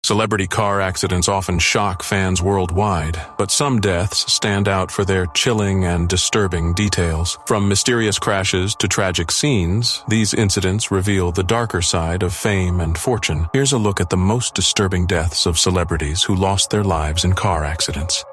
Celebrity car accidents often shock fans worldwide, but some deaths stand out for their chilling and disturbing details. From mysterious crashes to tragic scenes, these incidents reveal the darker side of fame and fortune. Here's a look at the most disturbing deaths of celebrities who lost their lives in car accidents.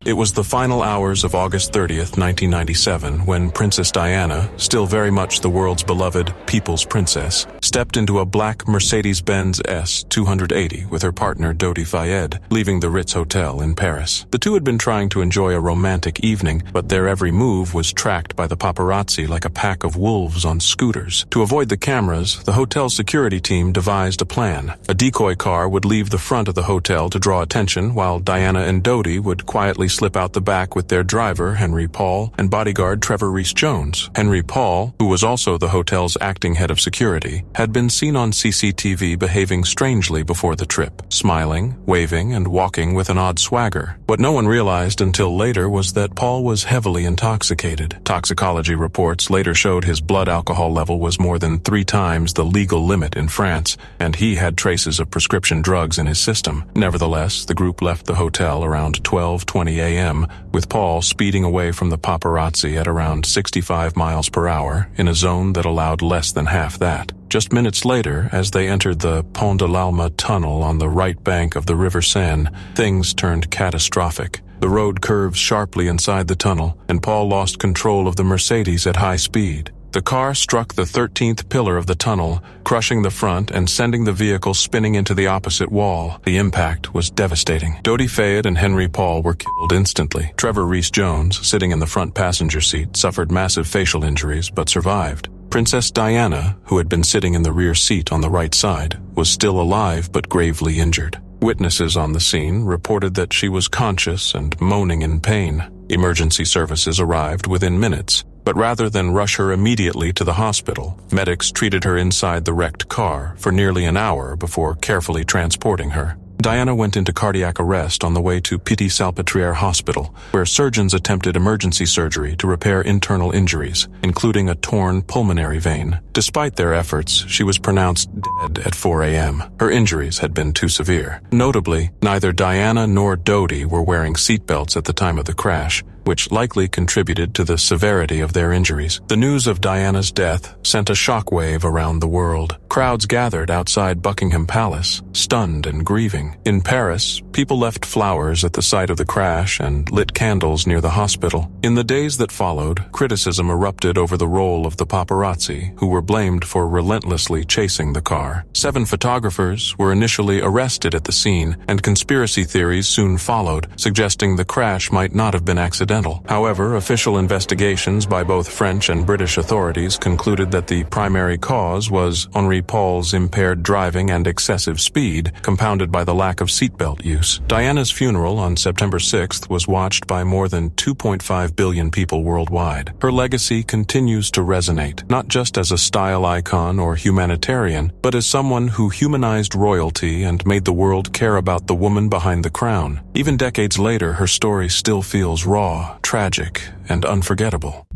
It was the final hours of August 30th, 1997, when Princess Diana, still very much the world's beloved people's princess, stepped into a black Mercedes-Benz S280 with her partner Dodi Fayed, leaving the Ritz Hotel in Paris. The two had been trying to enjoy a romantic evening, but their every move was tracked by the paparazzi like a pack of wolves on scooters. To avoid the cameras, the hotel's security team devised a plan. A decoy car would leave the front of the hotel to draw attention, while Diana and Dodi would quietly slip out the back with their driver, Henry Paul, and bodyguard Trevor Rees-Jones. Henry Paul, who was also the hotel's acting head of security, had been seen on CCTV behaving strangely before the trip, smiling, waving, and walking with an odd swagger. What no one realized until later was that Paul was heavily intoxicated. Toxicology reports later showed his blood alcohol level was more than 3 times the legal limit in France, and he had traces of prescription drugs in his system. Nevertheless, the group left the hotel around 12:20 a.m., with Paul speeding away from the paparazzi at around 65 miles per hour in a zone that allowed less than half that. Just minutes later, as they entered the Pont de l'Alma tunnel on the right bank of the River Seine, things turned catastrophic. The road curves sharply inside the tunnel, and Paul lost control of the Mercedes at high speed. The car struck the 13th pillar of the tunnel, crushing the front and sending the vehicle spinning into the opposite wall. The impact was devastating. Dodi Fayed and Henry Paul were killed instantly. Trevor Rees-Jones, sitting in the front passenger seat, suffered massive facial injuries but survived. Princess Diana, who had been sitting in the rear seat on the right side, was still alive but gravely injured. Witnesses on the scene reported that she was conscious and moaning in pain. Emergency services arrived within minutes, but rather than rush her immediately to the hospital, medics treated her inside the wrecked car for nearly an hour before carefully transporting her. Diana went into cardiac arrest on the way to Piti-Salpêtrière Hospital, where surgeons attempted emergency surgery to repair internal injuries, including a torn pulmonary vein. Despite their efforts, she was pronounced dead at 4 a.m. Her injuries had been too severe. Notably, neither Diana nor Dodi were wearing seatbelts at the time of the crash, which likely contributed to the severity of their injuries. The news of Diana's death sent a shockwave around the world. Crowds gathered outside Buckingham Palace, stunned and grieving. In Paris, people left flowers at the site of the crash and lit candles near the hospital. In the days that followed, criticism erupted over the role of the paparazzi, who were blamed for relentlessly chasing the car. 7 photographers were initially arrested at the scene, and conspiracy theories soon followed, suggesting the crash might not have been accidental. However, official investigations by both French and British authorities concluded that the primary cause was Henry Paul's impaired driving and excessive speed, compounded by the lack of seatbelt use. Diana's funeral on September 6th was watched by more than 2.5 billion people worldwide. Her legacy continues to resonate, not just as a style icon or humanitarian, but as someone who humanized royalty and made the world care about the woman behind the crown. Even decades later, her story still feels raw, tragic, and unforgettable.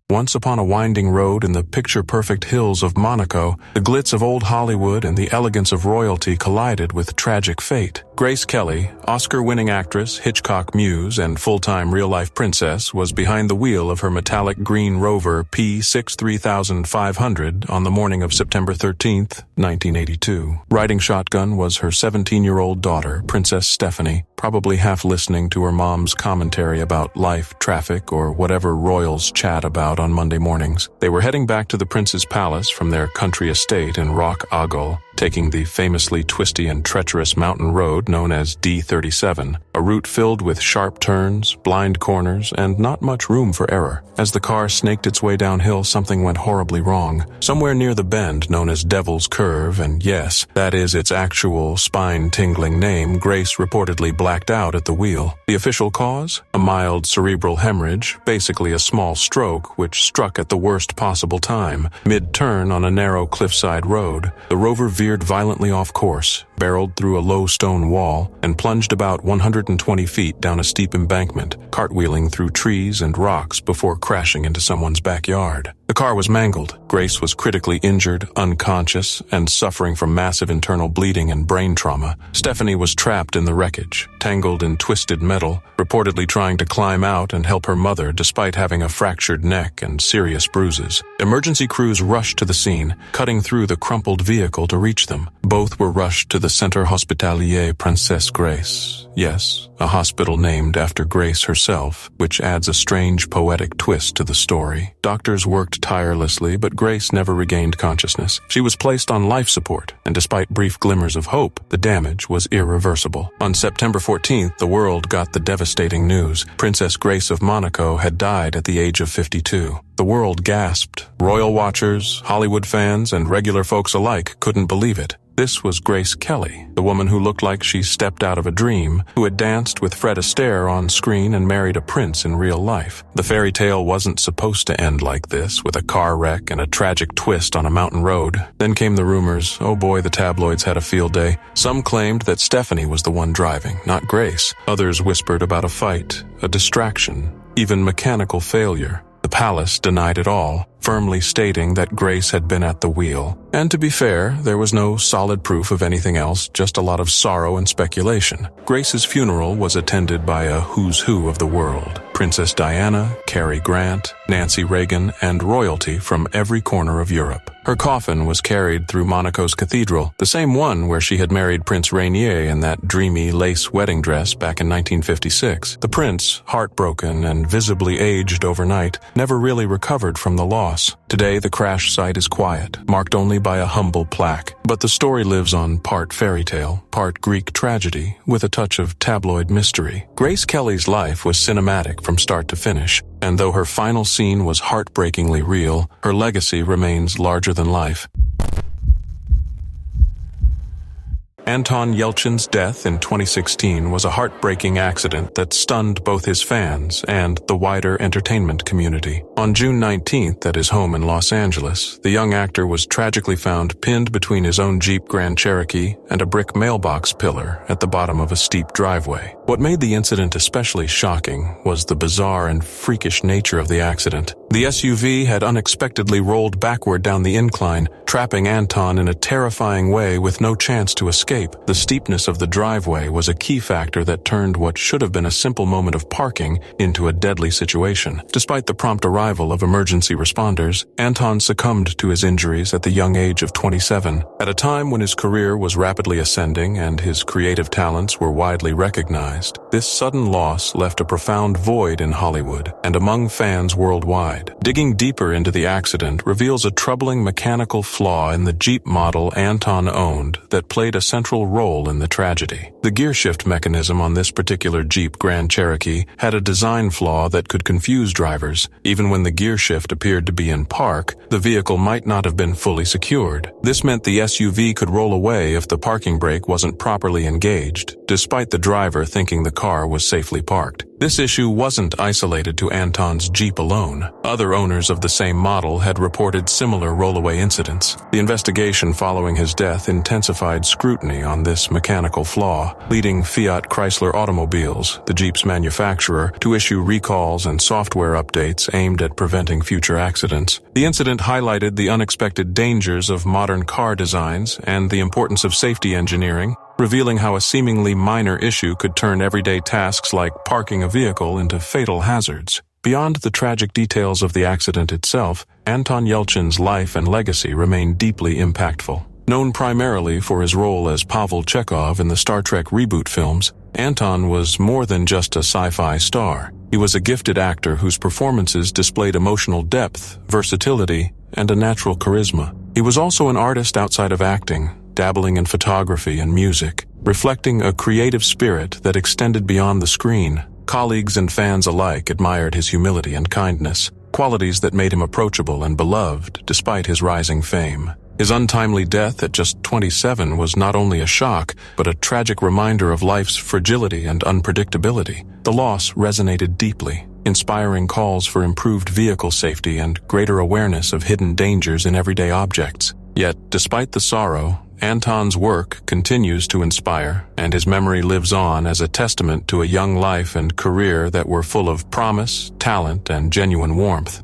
Once upon a winding road in the picture-perfect hills of Monaco, the glitz of old Hollywood and the elegance of royalty collided with tragic fate. Grace Kelly, Oscar-winning actress, Hitchcock muse, and full-time real-life princess, was behind the wheel of her metallic green Rover P63500 on the morning of September 13th, 1982. Riding shotgun was her 17-year-old daughter, Princess Stephanie, probably half listening to her mom's commentary about life, traffic, or whatever royals chat about on Monday mornings. They were heading back to the prince's palace from their country estate in Rock Agol, taking the famously twisty and treacherous mountain road known as D37, a route filled with sharp turns, blind corners, and not much room for error. As the car snaked its way downhill, something went horribly wrong. Somewhere near the bend known as Devil's Curve, and yes, that is its actual spine-tingling name, Grace reportedly blacked out at the wheel. The official cause? A mild cerebral hemorrhage, basically a small stroke, which struck at the worst possible time, mid-turn on a narrow cliffside road. The Rover veered veered violently off course, barreled through a low stone wall, and plunged about 120 feet down a steep embankment, cartwheeling through trees and rocks before crashing into someone's backyard. The car was mangled. Grace was critically injured, unconscious, and suffering from massive internal bleeding and brain trauma. Stephanie was trapped in the wreckage, tangled in twisted metal, reportedly trying to climb out and help her mother despite having a fractured neck and serious bruises. Emergency crews rushed to the scene, cutting through the crumpled vehicle to reach them. Both were rushed to the Centre Hospitalier Princesse Grace. Yes, a hospital named after Grace herself, which adds a strange poetic twist to the story. Doctors worked tirelessly, but Grace never regained consciousness. She was placed on life support, and despite brief glimmers of hope, the damage was irreversible. On September 14th, the world got the devastating news. Princess Grace of Monaco had died at the age of 52. The world gasped. Royal watchers, Hollywood fans, and regular folks alike couldn't believe it. This was Grace Kelly, the woman who looked like she stepped out of a dream, who had danced with Fred Astaire on screen and married a prince in real life. The fairy tale wasn't supposed to end like this, with a car wreck and a tragic twist on a mountain road. Then came the rumors. Oh boy, the tabloids had a field day. Some claimed that Stephanie was the one driving, not Grace. Others whispered about a fight, a distraction, even mechanical failure. The palace denied it all, firmly stating that Grace had been at the wheel. And to be fair, there was no solid proof of anything else, just a lot of sorrow and speculation. Grace's funeral was attended by a who's who of the world. Princess Diana, Cary Grant, Nancy Reagan, and royalty from every corner of Europe. Her coffin was carried through Monaco's cathedral, the same one where she had married Prince Rainier in that dreamy lace wedding dress back in 1956. The prince, heartbroken and visibly aged overnight, never really recovered from the loss. Today, the crash site is quiet, marked only by a humble plaque. But the story lives on part fairy tale, part Greek tragedy, with a touch of tabloid mystery. Grace Kelly's life was cinematic from start to finish, and though her final scene was heartbreakingly real, her legacy remains larger than life. Anton Yelchin's death in 2016 was a heartbreaking accident that stunned both his fans and the wider entertainment community. On June 19th, at his home in Los Angeles, the young actor was tragically found pinned between his own Jeep Grand Cherokee and a brick mailbox pillar at the bottom of a steep driveway. What made the incident especially shocking was the bizarre and freakish nature of the accident. The SUV had unexpectedly rolled backward down the incline, trapping Anton in a terrifying way with no chance to escape. The steepness of the driveway was a key factor that turned what should have been a simple moment of parking into a deadly situation. Despite the prompt arrival of emergency responders, Anton succumbed to his injuries at the young age of 27. At a time when his career was rapidly ascending and his creative talents were widely recognized, this sudden loss left a profound void in Hollywood and among fans worldwide. Digging deeper into the accident reveals a troubling mechanical flaw in the Jeep model Anton owned that played a central role in the tragedy. The gearshift mechanism on this particular Jeep Grand Cherokee had a design flaw that could confuse drivers. Even when the gearshift appeared to be in park, the vehicle might not have been fully secured. This meant the SUV could roll away if the parking brake wasn't properly engaged, despite the driver thinking the car was safely parked. This issue wasn't isolated to Anton's Jeep alone. Other owners of the same model had reported similar rollaway incidents. The investigation following his death intensified scrutiny on this mechanical flaw, leading Fiat Chrysler Automobiles, the Jeep's manufacturer, to issue recalls and software updates aimed at preventing future accidents. The incident highlighted the unexpected dangers of modern car designs and the importance of safety engineering, revealing how a seemingly minor issue could turn everyday tasks like parking a vehicle into fatal hazards. Beyond the tragic details of the accident itself, Anton Yelchin's life and legacy remain deeply impactful. Known primarily for his role as Pavel Chekhov in the Star Trek reboot films, Anton was more than just a sci-fi star. He was a gifted actor whose performances displayed emotional depth, versatility, and a natural charisma. He was also an artist outside of acting, dabbling in photography and music, reflecting a creative spirit that extended beyond the screen. Colleagues and fans alike admired his humility and kindness, qualities that made him approachable and beloved despite his rising fame. His untimely death at just 27 was not only a shock, but a tragic reminder of life's fragility and unpredictability. The loss resonated deeply, inspiring calls for improved vehicle safety and greater awareness of hidden dangers in everyday objects. Yet, despite the sorrow, Anton's work continues to inspire, and his memory lives on as a testament to a young life and career that were full of promise, talent, and genuine warmth.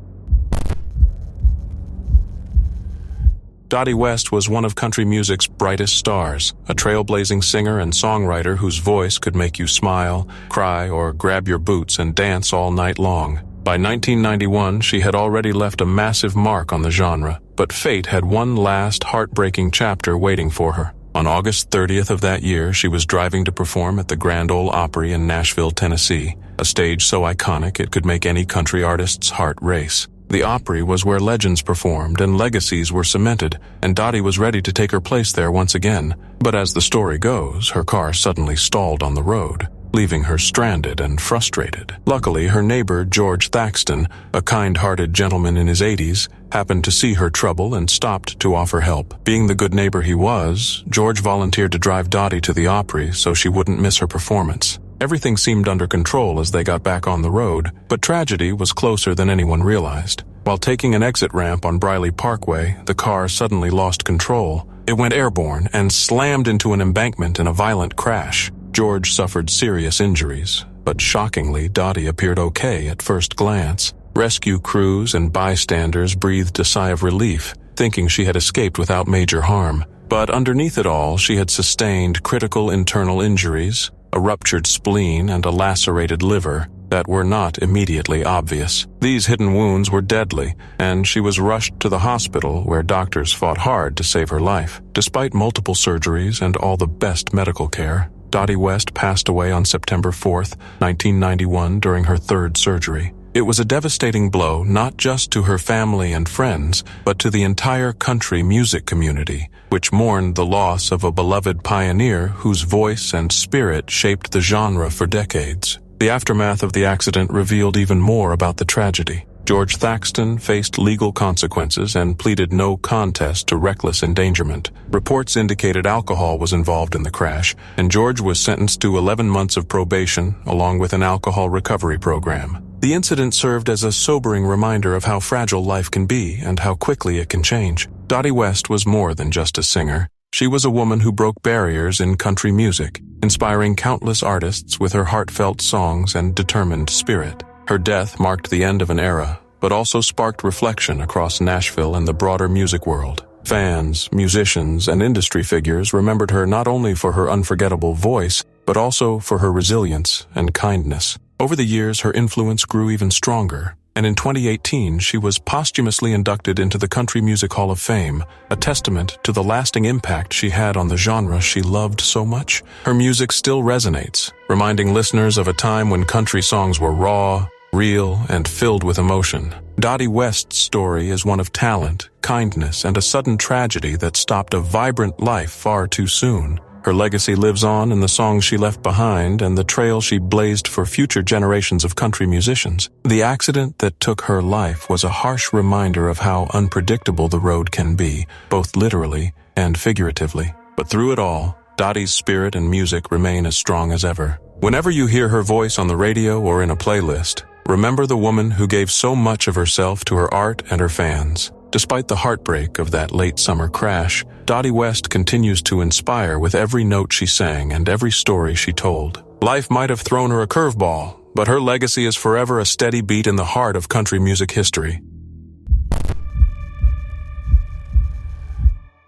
Dolly West was one of country music's brightest stars, a trailblazing singer and songwriter whose voice could make you smile, cry, or grab your boots and dance all night long. By 1991, she had already left a massive mark on the genre, but fate had one last heartbreaking chapter waiting for her. On August 30th of that year, she was driving to perform at the Grand Ole Opry in Nashville, Tennessee, a stage so iconic it could make any country artist's heart race. The Opry was where legends performed and legacies were cemented, and Dottie was ready to take her place there once again. But as the story goes, her car suddenly stalled on the road, leaving her stranded and frustrated. Luckily, her neighbor, George Thaxton, a kind-hearted gentleman in his 80s, happened to see her trouble and stopped to offer help. Being the good neighbor he was, George volunteered to drive Dottie to the Opry so she wouldn't miss her performance. Everything seemed under control as they got back on the road, but tragedy was closer than anyone realized. While taking an exit ramp on Briley Parkway, the car suddenly lost control. It went airborne and slammed into an embankment in a violent crash. George suffered serious injuries, but shockingly, Dottie appeared okay at first glance. Rescue crews and bystanders breathed a sigh of relief, thinking she had escaped without major harm. But underneath it all, she had sustained critical internal injuries, a ruptured spleen and a lacerated liver that were not immediately obvious. These hidden wounds were deadly, and she was rushed to the hospital where doctors fought hard to save her life. Despite multiple surgeries and all the best medical care, Dolly West passed away on September 4th, 1991 during her third surgery. It was a devastating blow not just to her family and friends, but to the entire country music community, which mourned the loss of a beloved pioneer whose voice and spirit shaped the genre for decades. The aftermath of the accident revealed even more about the tragedy. George Thaxton faced legal consequences and pleaded no contest to reckless endangerment. Reports indicated alcohol was involved in the crash, and George was sentenced to 11 months of probation along with an alcohol recovery program. The incident served as a sobering reminder of how fragile life can be and how quickly it can change. Dolly West was more than just a singer. She was a woman who broke barriers in country music, inspiring countless artists with her heartfelt songs and determined spirit. Her death marked the end of an era, but also sparked reflection across Nashville and the broader music world. Fans, musicians, and industry figures remembered her not only for her unforgettable voice, but also for her resilience and kindness. Over the years, her influence grew even stronger, and in 2018, she was posthumously inducted into the Country Music Hall of Fame, a testament to the lasting impact she had on the genre she loved so much. Her music still resonates, reminding listeners of a time when country songs were raw, real, and filled with emotion. Dolly West's story is one of talent, kindness, and a sudden tragedy that stopped a vibrant life far too soon. Her legacy lives on in the songs she left behind and the trail she blazed for future generations of country musicians. The accident that took her life was a harsh reminder of how unpredictable the road can be, both literally and figuratively. But through it all, Dottie's spirit and music remain as strong as ever. Whenever you hear her voice on the radio or in a playlist, remember the woman who gave so much of herself to her art and her fans. Despite the heartbreak of that late summer crash, Dolly West continues to inspire with every note she sang and every story she told. Life might have thrown her a curveball, but her legacy is forever a steady beat in the heart of country music history.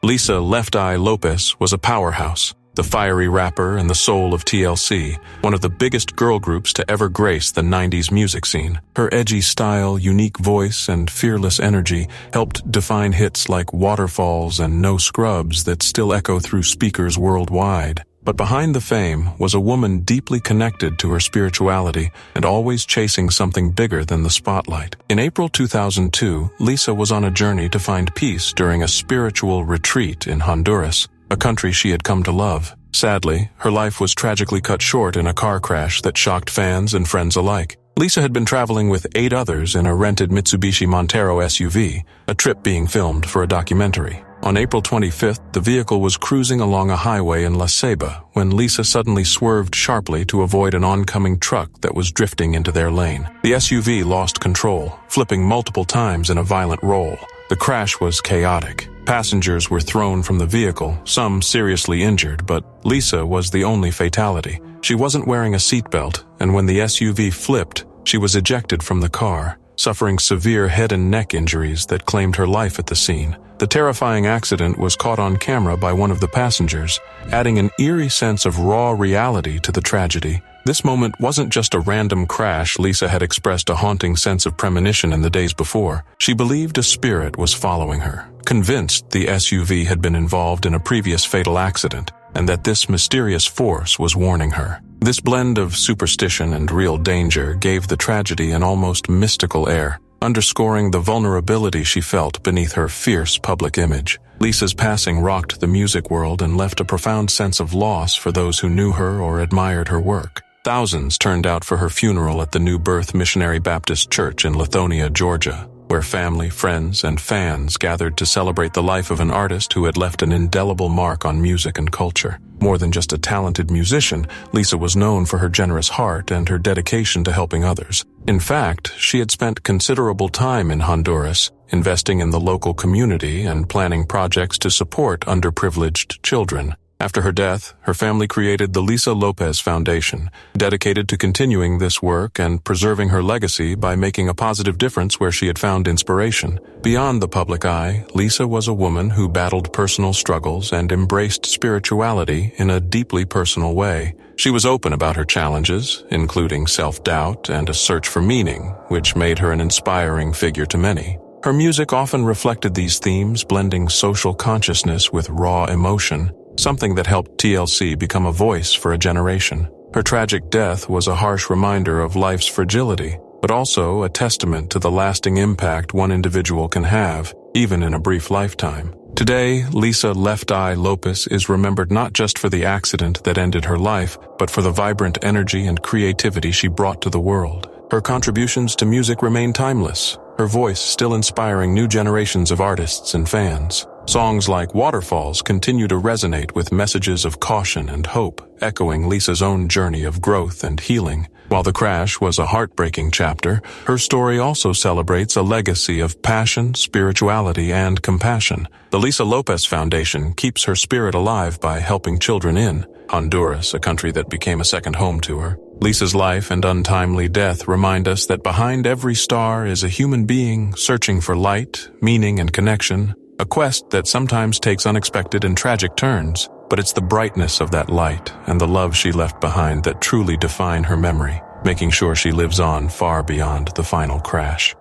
Lisa Left Eye Lopez was a powerhouse, the fiery rapper and the soul of TLC, one of the biggest girl groups to ever grace the 90s music scene. Her edgy style, unique voice, and fearless energy helped define hits like Waterfalls and No Scrubs that still echo through speakers worldwide. But behind the fame was a woman deeply connected to her spirituality and always chasing something bigger than the spotlight. In April 2002, Lisa was on a journey to find peace during a spiritual retreat in Honduras, a country she had come to love. Sadly, her life was tragically cut short in a car crash that shocked fans and friends alike. Lisa had been traveling with 8 others in a rented Mitsubishi Montero SUV, a trip being filmed for a documentary. On April 25th, the vehicle was cruising along a highway in La Ceiba when Lisa suddenly swerved sharply to avoid an oncoming truck that was drifting into their lane. The SUV lost control, flipping multiple times in a violent roll. The crash was chaotic, Passengers were thrown from the vehicle, some seriously injured, but Lisa was the only fatality. She wasn't wearing a seatbelt, and when the SUV flipped, she was ejected from the car, suffering severe head and neck injuries that claimed her life at the scene. The terrifying accident was caught on camera by one of the passengers, adding an eerie sense of raw reality to the tragedy. This moment wasn't just a random crash. Lisa had expressed a haunting sense of premonition in the days before. She believed a spirit was following her, convinced the SUV had been involved in a previous fatal accident, and that this mysterious force was warning her. This blend of superstition and real danger gave the tragedy an almost mystical air, underscoring the vulnerability she felt beneath her fierce public image. Lisa's passing rocked the music world and left a profound sense of loss for those who knew her or admired her work. Thousands turned out for her funeral at the New Birth Missionary Baptist Church in Lithonia, Georgia, where family, friends, and fans gathered to celebrate the life of an artist who had left an indelible mark on music and culture. More than just a talented musician, Lisa was known for her generous heart and her dedication to helping others. In fact, she had spent considerable time in Honduras, investing in the local community and planning projects to support underprivileged children. After her death, her family created the Lisa Lopez Foundation, dedicated to continuing this work and preserving her legacy by making a positive difference where she had found inspiration. Beyond the public eye, Lisa was a woman who battled personal struggles and embraced spirituality in a deeply personal way. She was open about her challenges, including self-doubt and a search for meaning, which made her an inspiring figure to many. Her music often reflected these themes, blending social consciousness with raw emotion, something that helped TLC become a voice for a generation. Her tragic death was a harsh reminder of life's fragility, but also a testament to the lasting impact one individual can have, even in a brief lifetime. Today, Lisa "Left Eye" Lopez is remembered not just for the accident that ended her life, but for the vibrant energy and creativity she brought to the world. Her contributions to music remain timeless, her voice still inspiring new generations of artists and fans. Songs like Waterfalls continue to resonate with messages of caution and hope, echoing Lisa's own journey of growth and healing. While the crash was a heartbreaking chapter, her story also celebrates a legacy of passion, spirituality, and compassion. The Lisa Lopez Foundation keeps her spirit alive by helping children in Honduras, a country that became a second home to her. Lisa's life and untimely death remind us that behind every star is a human being searching for light, meaning, and connection. A quest that sometimes takes unexpected and tragic turns, but it's the brightness of that light and the love she left behind that truly define her memory, making sure she lives on far beyond the final crash.